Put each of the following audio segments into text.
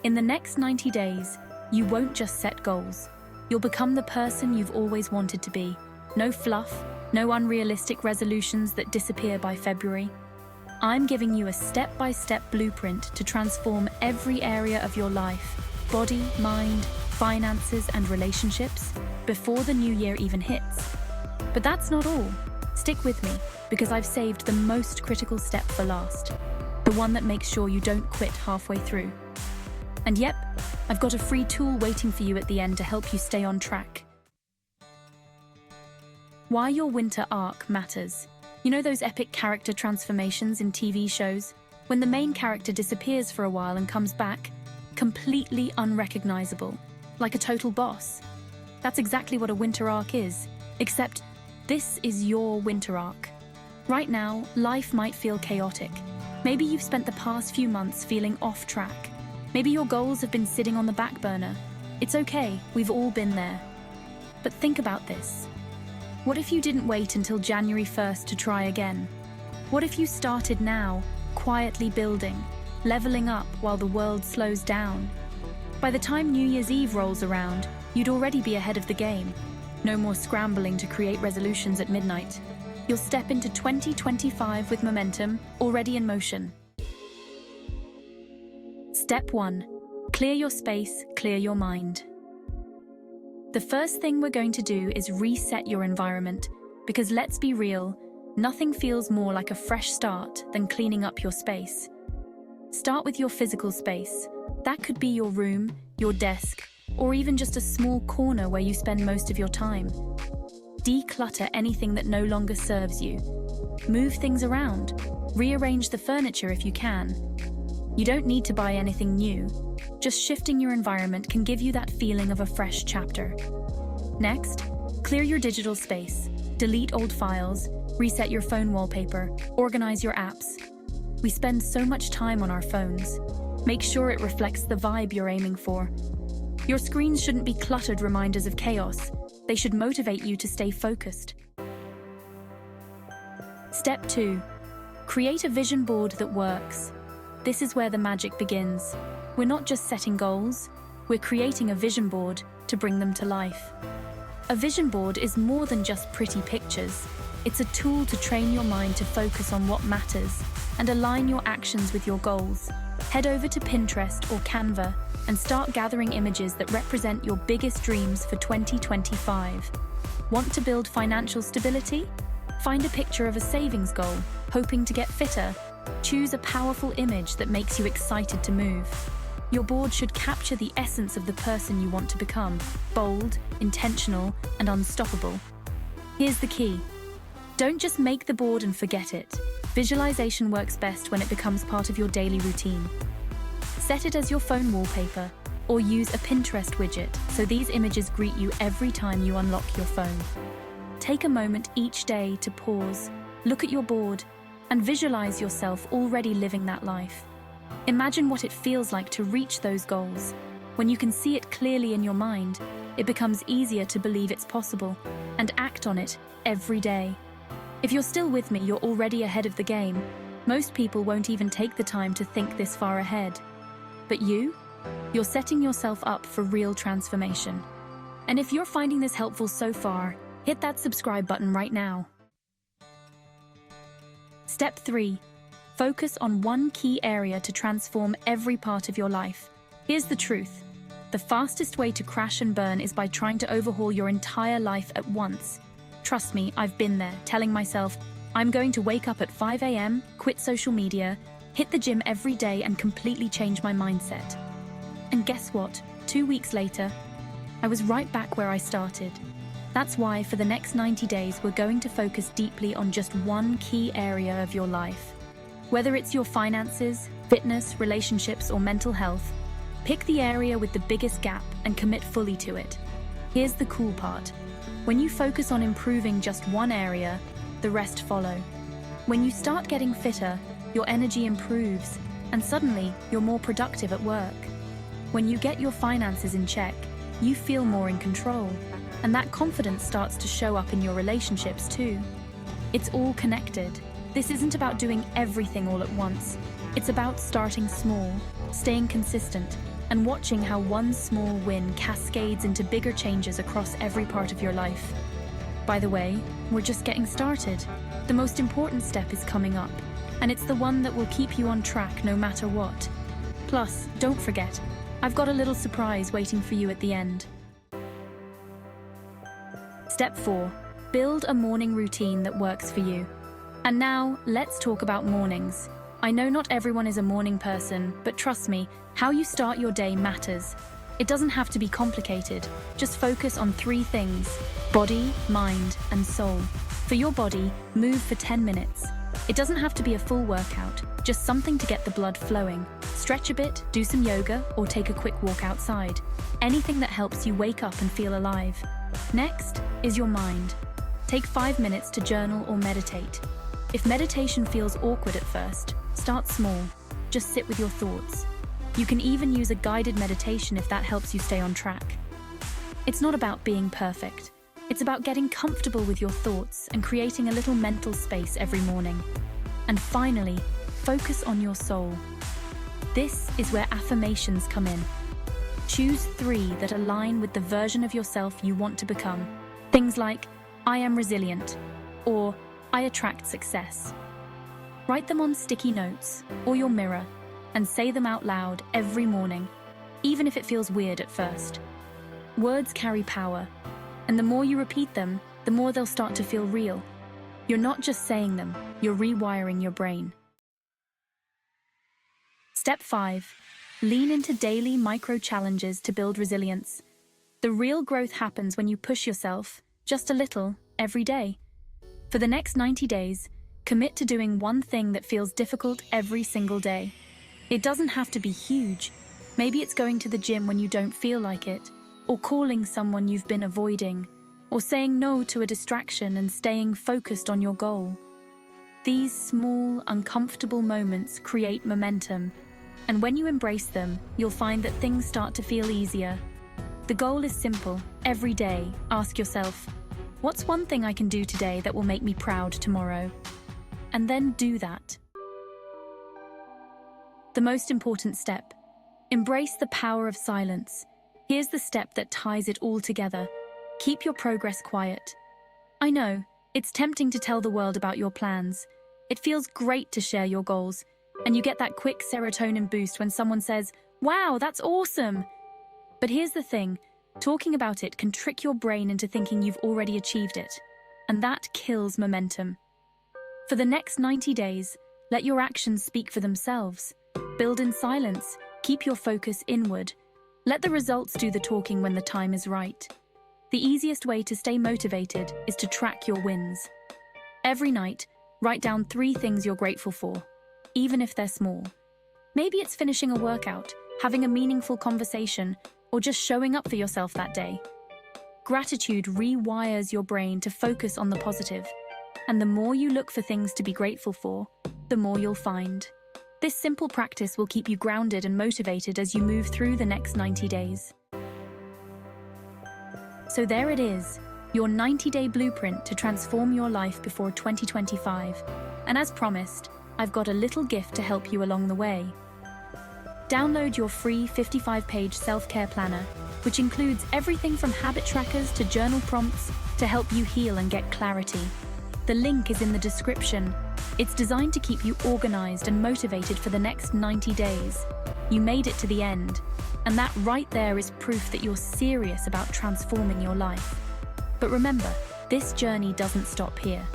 In the next 90 days, you won't just set goals. You'll become the person you've always wanted to be. No fluff, no unrealistic resolutions that disappear by February. I'm giving you a step-by-step blueprint to transform every area of your life, body, mind, finances, and relationships, before the new year even hits. But that's not all. Stick with me, because I've saved the most critical step for last. The one that makes sure you don't quit halfway through. And yep, I've got a free tool waiting for you at the end to help you stay on track. Why your winter arc matters. You know those epic character transformations in TV shows? When the main character disappears for a while and comes back, completely unrecognizable, like a total boss. That's exactly what a winter arc is, except this is your winter arc. Right now, life might feel chaotic. Maybe you've spent the past few months feeling off track. Maybe your goals have been sitting on the back burner. It's okay, we've all been there. But think about this. What if you didn't wait until January 1st to try again? What if you started now, quietly building, leveling up while the world slows down? By the time New Year's Eve rolls around, you'd already be ahead of the game. No more scrambling to create resolutions at midnight. You'll step into 2025 with momentum already in motion. Step 1. Clear your space, clear your mind. The first thing we're going to do is reset your environment, because let's be real, nothing feels more like a fresh start than cleaning up your space. Start with your physical space. That could be your room, your desk, or even just a small corner where you spend most of your time. Declutter anything that no longer serves you. Move things around. Rearrange the furniture if you can. You don't need to buy anything new. Just shifting your environment can give you that feeling of a fresh chapter. Next, clear your digital space. Delete old files, reset your phone wallpaper, organize your apps. We spend so much time on our phones. Make sure it reflects the vibe you're aiming for. Your screens shouldn't be cluttered reminders of chaos. They should motivate you to stay focused. Step 2. Create a vision board that works. This is where the magic begins. We're not just setting goals, we're creating a vision board to bring them to life. A vision board is more than just pretty pictures. It's a tool to train your mind to focus on what matters and align your actions with your goals. Head over to Pinterest or Canva and start gathering images that represent your biggest dreams for 2025. Want to build financial stability? Find a picture of a savings goal, hoping to get fitter. Choose a powerful image that makes you excited to move. Your board should capture the essence of the person you want to become: bold, intentional, and unstoppable. Here's the key. Don't just make the board and forget it. Visualization works best when it becomes part of your daily routine. Set it as your phone wallpaper, or use a Pinterest widget so these images greet you every time you unlock your phone. Take a moment each day to pause, look at your board, and visualize yourself already living that life. Imagine what it feels like to reach those goals. When you can see it clearly in your mind, it becomes easier to believe it's possible and act on it every day. If you're still with me, you're already ahead of the game. Most people won't even take the time to think this far ahead. But you're setting yourself up for real transformation. And if you're finding this helpful so far, hit that subscribe button right now. Step 3. Focus on one key area to transform every part of your life. Here's the truth. The fastest way to crash and burn is by trying to overhaul your entire life at once. Trust me, I've been there, telling myself, I'm going to wake up at 5 a.m., quit social media, hit the gym every day, and completely change my mindset. And guess what? 2 weeks later, I was right back where I started. That's why for the next 90 days, we're going to focus deeply on just one key area of your life. Whether it's your finances, fitness, relationships, or mental health, pick the area with the biggest gap and commit fully to it. Here's the cool part. When you focus on improving just one area, the rest follow. When you start getting fitter, your energy improves, and suddenly you're more productive at work. When you get your finances in check, you feel more in control, and that confidence starts to show up in your relationships too. It's all connected. This isn't about doing everything all at once. It's about starting small, staying consistent, and watching how one small win cascades into bigger changes across every part of your life. By the way, we're just getting started. The most important step is coming up, and it's the one that will keep you on track no matter what. Plus, don't forget, I've got a little surprise waiting for you at the end. Step 4. Build a morning routine that works for you. And now, let's talk about mornings. I know not everyone is a morning person, but trust me, how you start your day matters. It doesn't have to be complicated. Just focus on 3 things: body, mind, and soul. For your body, move for 10 minutes. It doesn't have to be a full workout, just something to get the blood flowing. Stretch a bit, do some yoga, or take a quick walk outside. Anything that helps you wake up and feel alive. Next is your mind. Take 5 minutes to journal or meditate. If meditation feels awkward at first, start small. Just sit with your thoughts. You can even use a guided meditation if that helps you stay on track. It's not about being perfect. It's about getting comfortable with your thoughts and creating a little mental space every morning. And finally, focus on your soul. This is where affirmations come in. Choose 3 that align with the version of yourself you want to become. Things like, I am resilient, or I attract success. Write them on sticky notes or your mirror and say them out loud every morning, even if it feels weird at first. Words carry power, and the more you repeat them, the more they'll start to feel real. You're not just saying them, you're rewiring your brain. Step 5. Lean into daily micro-challenges to build resilience. The real growth happens when you push yourself, just a little, every day. For the next 90 days, commit to doing one thing that feels difficult every single day. It doesn't have to be huge. Maybe it's going to the gym when you don't feel like it, or calling someone you've been avoiding, or saying no to a distraction and staying focused on your goal. These small, uncomfortable moments create momentum, and when you embrace them, you'll find that things start to feel easier. The goal is simple. Every day, ask yourself, what's one thing I can do today that will make me proud tomorrow? And then do that. The most important step. Embrace the power of silence. Here's the step that ties it all together. Keep your progress quiet. I know, it's tempting to tell the world about your plans. It feels great to share your goals, and you get that quick serotonin boost when someone says, "Wow, that's awesome!" But here's the thing, talking about it can trick your brain into thinking you've already achieved it, and that kills momentum. For the next 90 days, let your actions speak for themselves. Build in silence, keep your focus inward. Let the results do the talking when the time is right. The easiest way to stay motivated is to track your wins. Every night, write down 3 things you're grateful for, even if they're small. Maybe it's finishing a workout, having a meaningful conversation, or just showing up for yourself that day. Gratitude rewires your brain to focus on the positive, and the more you look for things to be grateful for, the more you'll find. This simple practice will keep you grounded and motivated as you move through the next 90 days. So there it is, your 90-day blueprint to transform your life before 2025. And as promised, I've got a little gift to help you along the way. Download your free 55-page self-care planner, which includes everything from habit trackers to journal prompts to help you heal and get clarity. The link is in the description. It's designed to keep you organized and motivated for the next 90 days. You made it to the end, and that right there is proof that you're serious about transforming your life. But remember, this journey doesn't stop here.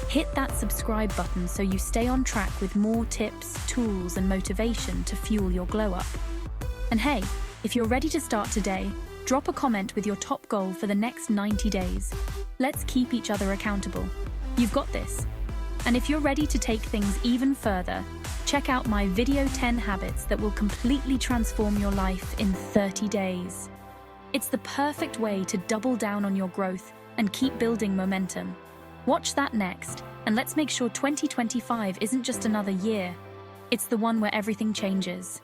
Hit that subscribe button so you stay on track with more tips, tools, and motivation to fuel your glow up. And hey, if you're ready to start today, drop a comment with your top goal for the next 90 days. Let's keep each other accountable. You've got this. And if you're ready to take things even further, check out my video 10 habits that will completely transform your life in 30 days. It's the perfect way to double down on your growth and keep building momentum. Watch that next, and let's make sure 2025 isn't just another year. It's the one where everything changes.